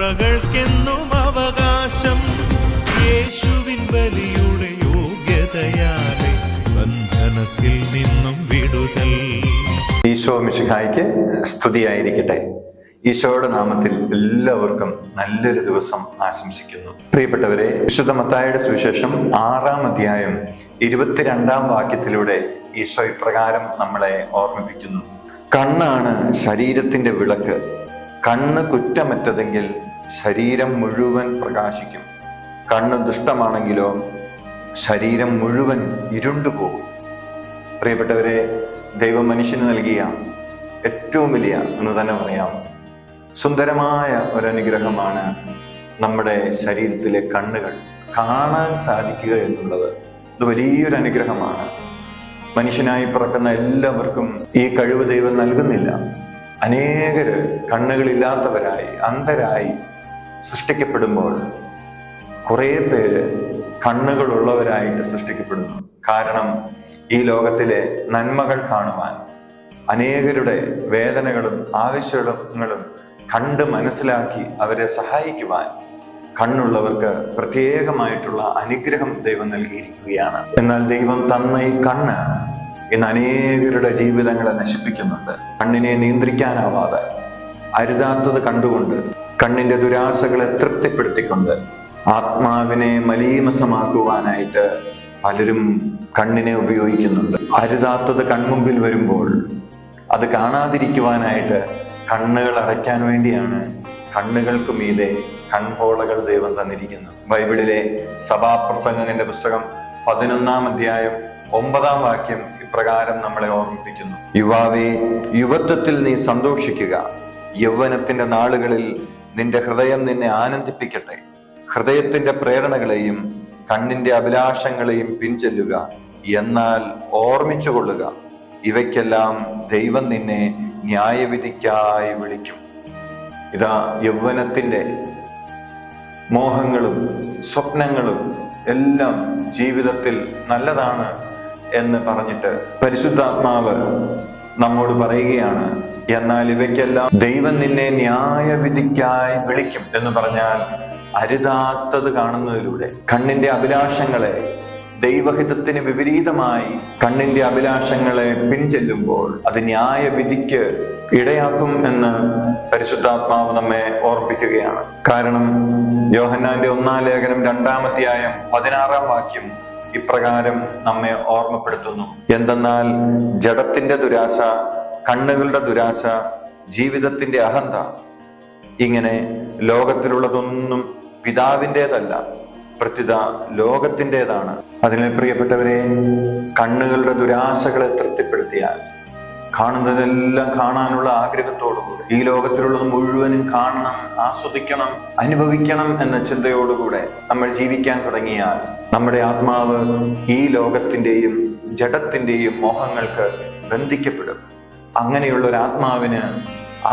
തലമുറകൾക്കെന്നും അവകാശം. യേശുവിൻ ബലിയുടെ യോഗ്യതയാലെ ബന്ധനത്തിൽ നിന്നും വിടുതൽ. ഈശോ മിശിഹായ്ക്ക് സ്തുതിയായിരിക്കട്ടെ. ഈശോയുടെ നാമത്തിൽ എല്ലാവർക്കും നല്ലൊരു ദിവസം ആശംസിക്കുന്നു. പ്രിയപ്പെട്ടവരെ, വിശുദ്ധ മത്തായിയുടെ സുവിശേഷം 6-ാം അധ്യായം 22-ാം വാക്യത്തിലൂടെ ഈശോ ഇപ്രകാരം നമ്മളെ ഓർമ്മിപ്പിക്കുന്നു. കണ്ണാണ് ശരീരത്തിന്റെ വിളക്ക്. കണ്ണ് കുറ്റമറ്റതെങ്കിൽ ശരീരം മുഴുവൻ പ്രകാശിക്കും. കണ്ണ് ദുഷ്ടമാണെങ്കിലോ ശരീരം മുഴുവൻ ഇരുണ്ടുപോകും. പ്രിയപ്പെട്ടവരെ, ദൈവം മനുഷ്യന് നൽകിയ ഏറ്റവും വലിയ എന്ന് തന്നെ പറയാം സുന്ദരമായ ഒരനുഗ്രഹമാണ് നമ്മുടെ ശരീരത്തിലെ കണ്ണുകൾ. കാണാൻ സാധിക്കുക എന്നുള്ളത് ഇത് വലിയൊരു അനുഗ്രഹമാണ്. മനുഷ്യനായി പിറക്കുന്ന എല്ലാവർക്കും ഈ കഴിവ് ദൈവം നൽകുന്നില്ല. അനേകര് കണ്ണുകളില്ലാത്തവരായി അന്ധരായി സൃഷ്ടിക്കപ്പെടുമ്പോൾ കുറേ പേര് കണ്ണുകളുള്ളവരായിട്ട് സൃഷ്ടിക്കപ്പെടുന്നു. കാരണം ഈ ലോകത്തിലെ നന്മകൾ കാണുവാൻ, അനേകരുടെ വേദനകളും ആവശ്യങ്ങളും കണ്ട് മനസ്സിലാക്കി അവരെ സഹായിക്കുവാൻ കണ്ണുള്ളവർക്ക് പ്രത്യേകമായിട്ടുള്ള അനുഗ്രഹം ദൈവം നൽകിയിരിക്കുകയാണ്. എന്നാൽ ദൈവം തന്ന ഈ കണ്ണ് ഇന്ന് അനേകരുടെ ജീവിതങ്ങളെ നശിപ്പിക്കുന്നുണ്ട്. കണ്ണിനെ നിയന്ത്രിക്കാനാവാതെ അരുതാത്തത് കണ്ടുകൊണ്ട്, കണ്ണിന്റെ ദുരാശകളെ തൃപ്തിപ്പെടുത്തിക്കൊണ്ട് ആത്മാവിനെ മലീമസമാക്കുവാനായിട്ട് പലരും കണ്ണിനെ ഉപയോഗിക്കുന്നുണ്ട്. അരുതാത്തത് കൺമുമ്പിൽ വരുമ്പോൾ അത് കാണാതിരിക്കുവാനായിട്ട് കണ്ണുകൾ അടയ്ക്കാൻ വേണ്ടിയാണ് കണ്ണുകൾക്ക് മീതെ കൺപോളകൾ ദൈവം തന്നിരിക്കുന്നത്. ബൈബിളിലെ സഭാപ്രസംഗങ്ങളുടെ പുസ്തകം 11-ാം അധ്യായം 9-ാം വാക്യം ഇപ്രകാരം നമ്മളെ ഓർമ്മിപ്പിക്കുന്നു. യുവാവേ, യുവത്വത്തിൽ നീ സന്തോഷിക്കുക. യൗവനത്തിന്റെ നാളുകളിൽ നിന്റെ ഹൃദയം നിന്നെ ആനന്ദിപ്പിക്കട്ടെ. ഹൃദയത്തിന്റെ പ്രേരണകളെയും കണ്ണിന്റെ അഭിലാഷങ്ങളെയും പിൻചെല്ലുക. എന്നാൽ ഓർമ്മിച്ചുകൊള്ളുക, ഇവയ്ക്കെല്ലാം ദൈവം നിന്നെ ന്യായവിധിക്കായി വിളിക്കും. ഇതാ, യൗവനത്തിന്റെ മോഹങ്ങളും സ്വപ്നങ്ങളും എല്ലാം ജീവിതത്തിൽ നല്ലതാണ് എന്ന് പറഞ്ഞിട്ട് പരിശുദ്ധാത്മാവ് നമ്മോട് പറയുകയാണ്. എന്നാൽ ഇവയ്ക്കെല്ലാം ദൈവം നിന്നെ ന്യായവിധിക്കായി വിളിക്കും എന്ന് പറഞ്ഞാൽ അരുതാത്തത് കാണുന്നതിലൂടെ കണ്ണിന്റെ അഭിലാഷങ്ങളെ, ദൈവഹിതത്തിന് വിപരീതമായി കണ്ണിന്റെ അഭിലാഷങ്ങളെ പിൻചെല്ലുമ്പോൾ അത് ന്യായവിധിക്ക് ഇടയാക്കും എന്ന് പരിശുദ്ധാത്മാവ് നമ്മെ ഓർപ്പിക്കുകയാണ്. കാരണം യോഹന്നാന്റെ 1-ാം ലേഖനം 2-ാം അധ്യായം 16-ാം വാക്യം ഇപ്രകാരം നമ്മെ ഓർമ്മപ്പെടുത്തുന്നു. എന്തെന്നാൽ ജഡത്തിന്റെ ദുരാശ, കണ്ണുകളുടെ ദുരാശ, ജീവിതത്തിന്റെ അഹന്ത, ഇങ്ങനെ ലോകത്തിലുള്ളതൊന്നും പിതാവിൻ്റെതല്ല, പ്രത്യുത ലോകത്തിൻ്റെതാണ്. അതിനാൽ പ്രിയപ്പെട്ടവരെ, കണ്ണുകളുടെ ദുരാശകളെ തൃപ്തിപ്പെടുത്തിയാൽ, കാണുന്നതെല്ലാം കാണാനുള്ള ആഗ്രഹത്തോടുകൂടി, ഈ ലോകത്തിലുള്ളത് മുഴുവനും കാണണം, ആസ്വദിക്കണം, അനുഭവിക്കണം എന്ന ചിന്തയോടുകൂടെ നമ്മൾ ജീവിക്കാൻ തുടങ്ങിയാൽ നമ്മുടെ ആത്മാവ് ഈ ലോകത്തിൻ്റെയും ജഡത്തിൻ്റെയും മോഹങ്ങൾക്ക് ബന്ധിക്കപ്പെടും. അങ്ങനെയുള്ള ഒരു ആത്മാവിന്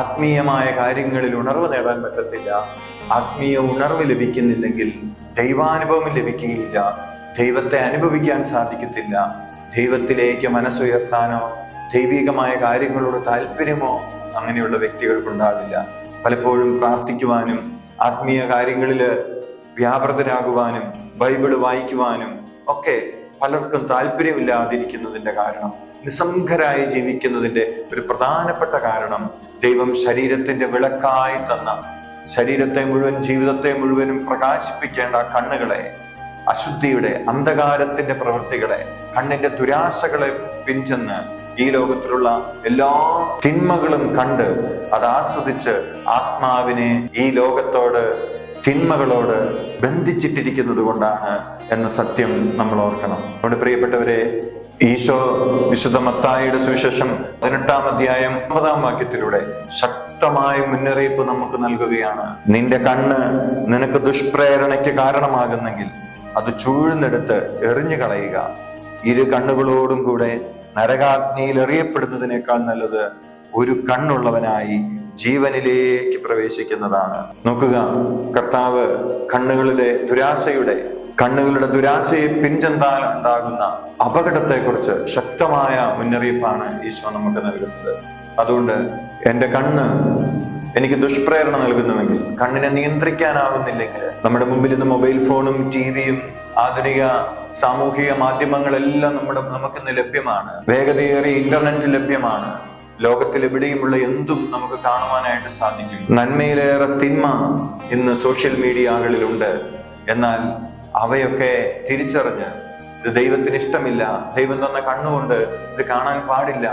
ആത്മീയമായ കാര്യങ്ങളിൽ ഉണർവ് നേടാൻ പറ്റത്തില്ല. ആത്മീയ ഉണർവ് ലഭിക്കുന്നില്ലെങ്കിൽ ദൈവാനുഭവം ലഭിക്കുകയില്ല. ദൈവത്തെ അനുഭവിക്കാൻ സാധിക്കത്തില്ല. ദൈവത്തിലേക്ക് മനസ്സുയർത്താനോ ദൈവികമായ കാര്യങ്ങളോട് താല്പര്യമോ അങ്ങനെയുള്ള വ്യക്തികൾക്കുണ്ടാവില്ല. പലപ്പോഴും പ്രാർത്ഥിക്കുവാനും ആത്മീയ കാര്യങ്ങളിൽ വ്യാപൃതരാകുവാനും ബൈബിള് വായിക്കുവാനും ഒക്കെ പലർക്കും താല്പര്യമില്ലാതിരിക്കുന്നതിന്റെ കാരണം, നിസ്സംഗരായി ജീവിക്കുന്നതിന്റെ ഒരു പ്രധാനപ്പെട്ട കാരണം, ദൈവം ശരീരത്തിന്റെ വിളക്കായി തന്ന, ശരീരത്തെ മുഴുവൻ, ജീവിതത്തെ മുഴുവനും പ്രകാശിപ്പിക്കേണ്ട കണ്ണുകളെ, അശുദ്ധിയുടെ അന്ധകാരത്തിന്റെ പ്രവൃത്തികളെ, കണ്ണിന്റെ ദുരാശകളെ പിൻചെന്ന് ഈ ലോകത്തിലുള്ള എല്ലാ തിന്മകളും കണ്ട് അത് ആസ്വദിച്ച് ആത്മാവിനെ ഈ ലോകത്തോട്, തിന്മകളോട് ബന്ധിച്ചിട്ടിരിക്കുന്നത് കൊണ്ടാണ് എന്ന സത്യം നമ്മൾ ഓർക്കണം. അതുകൊണ്ട് പ്രിയപ്പെട്ടവരെ, ഈശോ വിശുദ്ധ മത്തായിയുടെ സുവിശേഷം 18-ാം അധ്യായം 9-ാം വാക്യത്തിലൂടെ ശക്തമായ മുന്നറിയിപ്പ് നമുക്ക് നൽകുകയാണ്. നിന്റെ കണ്ണ് നിനക്ക് ദുഷ്പ്രേരണയ്ക്ക് കാരണമാകുന്നെങ്കിൽ അത് ചൂഴ്ന്നെടുത്ത് എറിഞ്ഞു കളയുക. ഇരു കണ്ണുകളോടും കൂടെ നരകാഗ്നിയിൽ എറിയപ്പെടുന്നതിനേക്കാൾ നല്ലത് ഒരു കണ്ണുള്ളവനായി ജീവനിലേക്ക് പ്രവേശിക്കുന്നതാണ്. നോക്കുക, കർത്താവ് കണ്ണുകളുടെ ദുരാശയെ പിൻചെന്താൽ ഉണ്ടാകുന്ന അപകടത്തെക്കുറിച്ച് ശക്തമായ മുന്നറിയിപ്പാണ് ഈശോ നമുക്ക് നൽകുന്നത്. അതുകൊണ്ട് എൻ്റെ കണ്ണ് എനിക്ക് ദുഷ്പ്രേരണ നൽകുന്നുവെങ്കിൽ, കണ്ണിനെ നിയന്ത്രിക്കാനാവുന്നില്ലെങ്കിൽ, നമ്മുടെ മുമ്പിൽ ഇന്ന് മൊബൈൽ ഫോണും ടിവിയും ആധുനിക സാമൂഹിക മാധ്യമങ്ങളെല്ലാം നമുക്കിന്ന് ലഭ്യമാണ്. വേഗതയേറിയ ഇന്റർനെറ്റ് ലഭ്യമാണ്. ലോകത്തിൽ എവിടെയുമുള്ള എന്തും നമുക്ക് കാണുവാനായിട്ട് സാധിക്കും. നന്മയിലേറെ തിന്മ ഇന്ന് സോഷ്യൽ മീഡിയകളിലുണ്ട്. എന്നാൽ അവയൊക്കെ തിരിച്ചറിഞ്ഞ് ഇത് ദൈവത്തിന് ഇഷ്ടമില്ല, ദൈവം തന്ന കണ്ണുകൊണ്ട് ഇത് കാണാൻ പാടില്ല,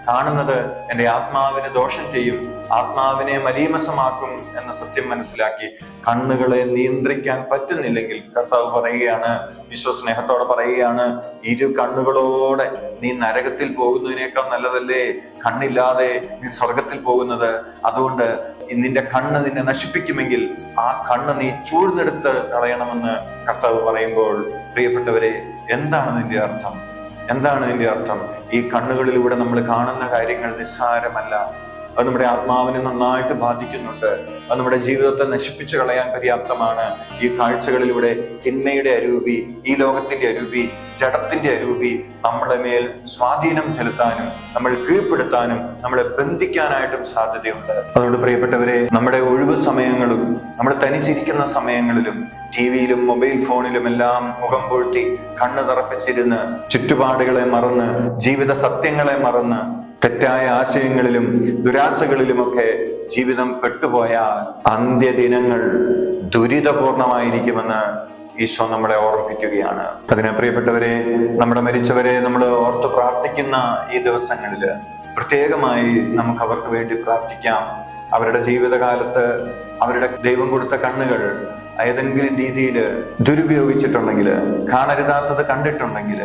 കാണുന്നത് എൻ്റെ ആത്മാവിന് ദോഷം ചെയ്യും, ആത്മാവിനെ മലീമസമാക്കും എന്ന സത്യം മനസ്സിലാക്കി കണ്ണുകളെ നിയന്ത്രിക്കാൻ പറ്റുന്നില്ലെങ്കിൽ കർത്താവ് പറയുകയാണ്, വിശ്വസ്നേഹത്തോടെ പറയുകയാണ്, ഇരു കണ്ണുകളോടെ നീ നരകത്തിൽ പോകുന്നതിനേക്കാൾ നല്ലതല്ലേ കണ്ണില്ലാതെ നീ സ്വർഗത്തിൽ പോകുന്നത്. അതുകൊണ്ട് നിന്റെ കണ്ണ് നിന്നെ നശിപ്പിക്കുമെങ്കിൽ ആ കണ്ണ് നീ ചൂഴ്ന്നെടുത്ത് കളയണമെന്ന് കർത്താവ് പറയുമ്പോൾ, പ്രിയപ്പെട്ടവരെ, എന്താണ് നിന്റെ അർത്ഥം? എന്താണ് ഇതിന്റെ അർത്ഥം? ഈ കണ്ണുകളിലൂടെ നമ്മൾ കാണുന്ന കാര്യങ്ങൾ നിസ്സാരമല്ല. അത് നമ്മുടെ ആത്മാവിനെ നന്നായിട്ട് ബാധിക്കുന്നുണ്ട്. അത് നമ്മുടെ ജീവിതത്തെ നശിപ്പിച്ചു കളയാൻ പര്യാപ്തമാണ്. ഈ കാഴ്ചകളിലൂടെ തിന്മയുടെ അരൂപി, ഈ ലോകത്തിന്റെ അരൂപി, ജഡത്തിന്റെ അരൂപി നമ്മുടെ മേൽ സ്വാധീനം ചെലുത്താനും നമ്മൾ കീഴ്പ്പെടുത്താനും നമ്മളെ ബന്ധിക്കാനായിട്ടും സാധ്യതയുണ്ട്. അതുകൊണ്ട് പ്രിയപ്പെട്ടവരെ, നമ്മുടെ ഒഴിവ് സമയങ്ങളും നമ്മൾ തനിച്ചിരിക്കുന്ന സമയങ്ങളിലും ടിവിയിലും മൊബൈൽ ഫോണിലും എല്ലാം മുഖം പൂഴ്ത്തി കണ്ണ് തറപ്പിച്ചിരുന്ന് ചുറ്റുപാടുകളെ മറന്ന് ജീവിത സത്യങ്ങളെ മറന്ന് തെറ്റായ ആശയങ്ങളിലും ദുരാശകളിലുമൊക്കെ ജീവിതം പെട്ടുപോയാൽ അന്ത്യദിനങ്ങൾ ദുരിതപൂർണമായിരിക്കുമെന്ന് ഈശോ നമ്മളെ ഓർമ്മിപ്പിക്കുകയാണ്. അതിനെ പ്രിയപ്പെട്ടവരെ, നമ്മുടെ മരിച്ചവരെ നമ്മൾ ഓർത്ത് പ്രാർത്ഥിക്കുന്ന ഈ ദിവസങ്ങളില് പ്രത്യേകമായി നമുക്ക് അവർക്ക് വേണ്ടി പ്രാർത്ഥിക്കാം. അവരുടെ ജീവിതകാലത്ത് അവരുടെ ദൈവം കൊടുത്ത കണ്ണുകൾ ഏതെങ്കിലും രീതിയിൽ ദുരുപയോഗിച്ചിട്ടുണ്ടെങ്കിൽ, കാണരുതാത്തത് കണ്ടിട്ടുണ്ടെങ്കിൽ,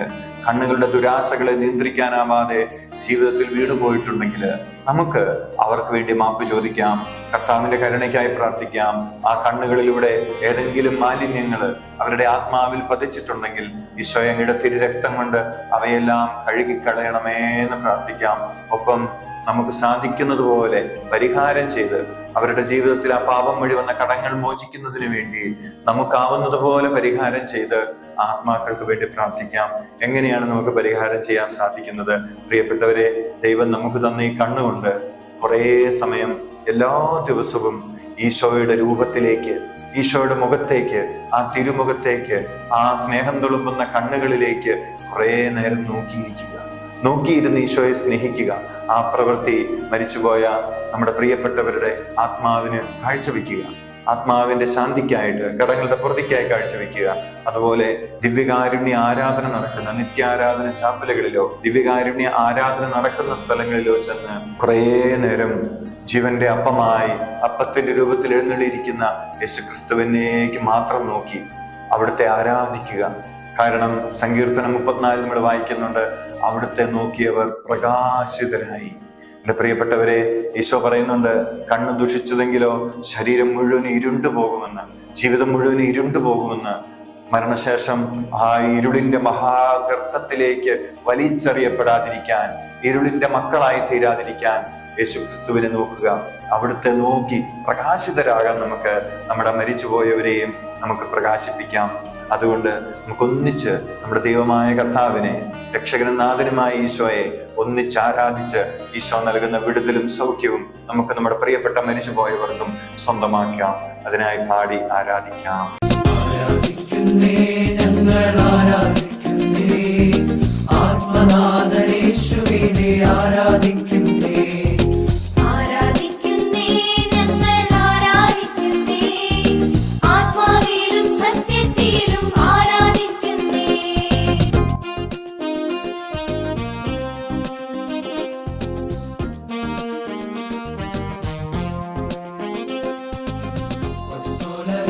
കണ്ണുകളുടെ ദുരാശകളെ നിയന്ത്രിക്കാനാവാതെ ജീവിതത്തിൽ വീണുപോയിട്ടുണ്ടെങ്കിൽ നമുക്ക് അവർക്ക് വേണ്ടി മാപ്പ് ചോദിക്കാം, കർത്താവിന്റെ കരുണയ്ക്കായി പ്രാർത്ഥിക്കാം. ആ കണ്ണുകളിലൂടെ ഏതെങ്കിലും മാലിന്യങ്ങൾ അവരുടെ ആത്മാവിൽ പതിച്ചിട്ടുണ്ടെങ്കിൽ ഈശോയെ അങ്ങയുടെ തിരുരക്തം കൊണ്ട് അവയെല്ലാം കഴുകിക്കളയണമേ എന്ന് പ്രാർത്ഥിക്കാം. ഒപ്പം നമുക്ക് സാധിക്കുന്നത് പോലെ പരിഹാരം ചെയ്ത് അവരുടെ ജീവിതത്തിൽ ആ പാപം വഴി വന്ന കടങ്ങൾ മോചിക്കുന്നതിന് വേണ്ടി നമുക്കാവുന്നത് പോലെ പരിഹാരം ചെയ്ത് ആത്മാക്കൾക്ക് വേണ്ടി പ്രാർത്ഥിക്കാം. എങ്ങനെയാണ് നമുക്ക് പരിഹാരം ചെയ്യാൻ സാധിക്കുന്നത്? പ്രിയപ്പെട്ടവരെ, ദൈവം നമുക്ക് തന്ന ഈ കണ്ണുകൊണ്ട് കുറേ സമയം എല്ലാ ദിവസവും ഈശോയുടെ രൂപത്തിലേക്ക്, ഈശോയുടെ മുഖത്തേക്ക്, ആ തിരുമുഖത്തേക്ക്, ആ സ്നേഹം തുളുമ്പുന്ന കണ്ണുകളിലേക്ക് കുറേ നേരം നോക്കിയിരുന്ന് ഈശോയെ സ്നേഹിക്കുക. ആ പ്രവൃത്തി മരിച്ചുപോയ നമ്മുടെ പ്രിയപ്പെട്ടവരുടെ ആത്മാവിന് കാഴ്ചവെക്കുക. ആത്മാവിന്റെ ശാന്തിക്കായിട്ട്, കടങ്ങളുടെ പ്രതിക്കായി കാഴ്ചവെക്കുക. അതുപോലെ ദിവ്യകാരുണ്യ ആരാധന നടക്കുന്ന നിത്യാരാധന ചാപ്പലുകളിലോ ദിവ്യകാരുണ്യ ആരാധന നടക്കുന്ന സ്ഥലങ്ങളിലോ ചെന്ന് കുറേ നേരം ജീവന്റെ അപ്പമായി, അപ്പത്തിന്റെ രൂപത്തിൽ എഴുന്നള്ളിയിരിക്കുന്ന യേശുക്രിസ്തുവിനേക്ക് മാത്രം നോക്കി അവിടുത്തെ ആരാധിക്കുക. കാരണം സങ്കീർത്തനം 34 നമ്മൾ വായിക്കുന്നുണ്ട്, അവിടുത്തെ നോക്കിയവർ പ്രകാശിതരായി. എന്റെ പ്രിയപ്പെട്ടവരെ, ഈശോ പറയുന്നുണ്ട്, കണ്ണ് ദുഷിച്ചതെങ്കിലോ ശരീരം മുഴുവൻ ഇരുണ്ടു പോകുമെന്ന്, ജീവിതം മുഴുവൻ ഇരുണ്ടു പോകുമെന്ന്. മരണശേഷം ആ ഇരുളിന്റെ മഹാഗർത്തത്തിലേക്ക് വലിച്ചെറിയപ്പെടാതിരിക്കാൻ, ഇരുളിന്റെ മക്കളായി തീരാതിരിക്കാൻ യേശുക്രിസ്തുവിനെ നോക്കുക. അവിടുത്തെ നോക്കി പ്രകാശിതരാകാൻ നമുക്ക് നമ്മുടെ മരിച്ചുപോയവരെയും നമുക്ക് പ്രകാശിപ്പിക്കാം. അതുകൊണ്ട് നമുക്കൊന്നിച്ച് നമ്മുടെ ദൈവമായ കർത്താവിനെ, രക്ഷകനും നാഥനുമായ ഈശോയെ ഒന്നിച്ച് ആരാധിച്ച് ഈശോ നൽകുന്ന വിടുതലും സൗഖ്യവും നമുക്ക് നമ്മുടെ പ്രിയപ്പെട്ട മരിച്ചുപോയവർക്കും സ്വന്തമാക്കാം. അതിനായി പാടി ആരാധിക്കാം. ആത്മനാഥനേശുവിനെ ആരാധിക്കുന്നേ, ആരാധിക്കുന്നേ, ഞങ്ങൾ ആരാധിക്കുന്നേ, ആത്മാവിലും സത്യത്തിലും ആരാധിക്കുന്നേ.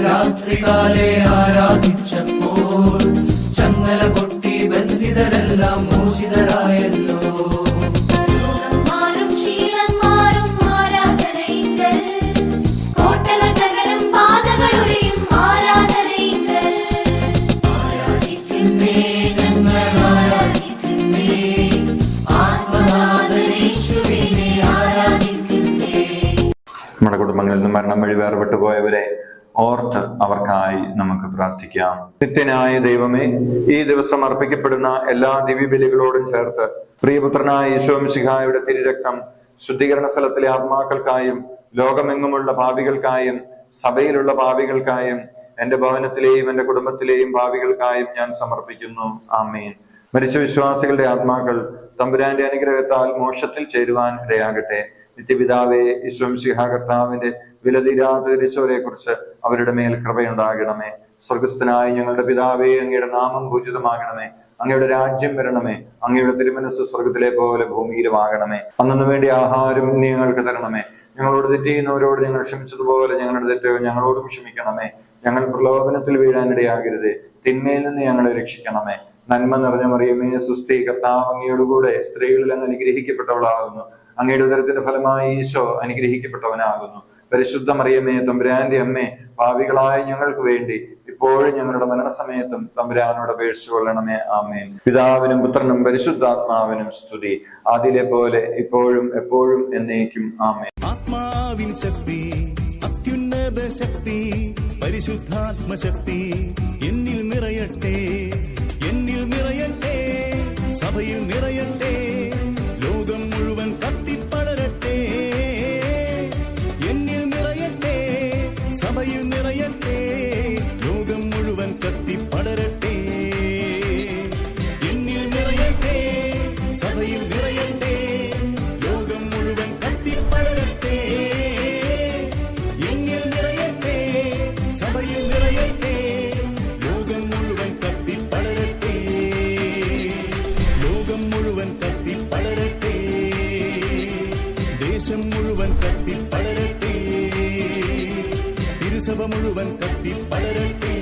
രാത്രികാലെ ആരാധിച്ചപ്പോൾ ചങ്ങല പൊട്ടി ബന്ധിതരെല്ലാം മോചിതരായല്ലോ. മാറും ക്ഷീണന്മാരും ആരാധനയിങ്കൽ, കോട്ടകൾ തകരും പാതകളുടെയും ആരാധനയിങ്കൽ. ആരാധിക്കുന്നേ, ഞങ്ങൾ ആരാധിക്കുന്നേ, ആത്മനാഥനേശുവിനെ ആരാധിക്കുന്നേ. നമ്മുടെ കുടുംബങ്ങളിൽ നിന്ന് മരണം വഴി വേർപെട്ടു പോയവരെ ഓർത്ത് അവർക്കായി നമുക്ക് പ്രാർത്ഥിക്കാം. നിത്യനായ ദൈവമേ, ഈ ദിവസം അർപ്പിക്കപ്പെടുന്ന എല്ലാ ദിവ്യബലികളോടും ചേർത്ത് പ്രിയപുത്രനായ യേശു മിശിഹായുടെ തിരുരക്തം ശുദ്ധീകരണ സ്ഥലത്തിലെ ആത്മാക്കൾക്കായും ലോകമെങ്ങുമുള്ള പാപികൾക്കായും സഭയിലുള്ള പാപികൾക്കായും എന്റെ ഭവനത്തിലെയും എന്റെ കുടുംബത്തിലെയും പാപികൾക്കായും ഞാൻ സമർപ്പിക്കുന്നു. ആമേൻ. മരിച്ച വിശ്വാസികളുടെ ആത്മാക്കൾ തമ്പുരാന്റെ അനുഗ്രഹത്താൽ മോക്ഷത്തിൽ ചേരുവാൻ ഇടയാകട്ടെ. നിത്യപിതാവേ, ഈശോമിശിഹാ കർത്താവിന്റെ വിലതീരാത്ത തിരിച്ചവരെ കുറിച്ച് അവരുടെ മേൽ കൃപയുണ്ടാകണമേ. സ്വർഗസ്ഥനായ ഞങ്ങളുടെ പിതാവേ, അങ്ങയുടെ നാമം പൂജിതമാകണമേ. അങ്ങയുടെ രാജ്യം വരണമേ. അങ്ങയുടെ തിരുമനസ് സ്വർഗത്തിലെ പോലെ ഭൂമിയിലുമാകണമേ. അന്നു വേണ്ടി ആഹാരം നീ ഞങ്ങൾക്ക് തരണമേ. ഞങ്ങളോട് തെറ്റ് ചെയ്യുന്നവരോട് ഞങ്ങൾ ക്ഷമിച്ചതുപോലെ ഞങ്ങളുടെ തെറ്റുകൾ ഞങ്ങളോടും ക്ഷമിക്കണമേ. ഞങ്ങൾ പ്രലോഭനത്തിൽ വീഴാനിടയാകരുതേ. തിന്മയിൽ നിന്ന് ഞങ്ങളെ രക്ഷിക്കണമേ. നന്മ നിറഞ്ഞ മറിയമേ, സുസ്ഥി, കർത്താവ് അങ്ങയോടുകൂടെ സ്ത്രീകളിൽ അങ്ങ് അനുഗ്രഹിക്കപ്പെട്ടവളാകുന്നു. അങ്ങയുടെ ഉദരത്തിന്റെ ഫലമായി ഈശോ അനുഗ്രഹിക്കപ്പെട്ടവനാകുന്നു. പരിശുദ്ധ മറിയമേ, തമ്പുരാന്റെ അമ്മേ, പാപികളായ ഞങ്ങൾക്ക് വേണ്ടി ഇപ്പോഴും ഞങ്ങളുടെ മരണസമയത്തും തമ്പുരാനോട് അപേക്ഷിച്ചു കൊള്ളണമേ. ആമേൻ. പിതാവിനും പുത്രനും പരിശുദ്ധാത്മാവിനും സ്തുതി, ആദിയിലെ പോലെ ഇപ്പോഴും എപ്പോഴും എന്നേക്കും. ആമേൻ. ആത്മാവിൻ ശക്തി, അത്യുന്നത ശക്തി, പരിശുദ്ധാത്മശക്തി എന്നിൽ നിറയട്ടെ, എന്നിൽ നിറയട്ടെ, സഭയിൽ നിറയട്ടെ, ലോകം മുഴുവൻ കത്തിപ്പടരട്ടെ. എന്നിൽ നിറയട്ടെ, സഭയിൽ നിറയട്ടെ, ലോകം മുഴുവൻ കത്തിപ്പടരട്ടെ. എന്നിൽ നിറയട്ടെ, സഭയിൽ നിറയട്ടെ, ലോകം മുഴുവൻ കത്തിപ്പടരട്ടെ. എന്നിൽ നിറയട്ടെ, സഭയിൽ നിറയട്ടെ, ലോകം മുഴുവൻ കത്തിപ്പടരട്ടെ. ലോകം മുഴുവൻ കത്തിപ്പടരട്ടെ, ദേശം മുഴുവൻ കത്തിപ്പടരട്ടെ, തിരുസഭ മുഴുവൻ കത്തിപ്പടരട്ടെ.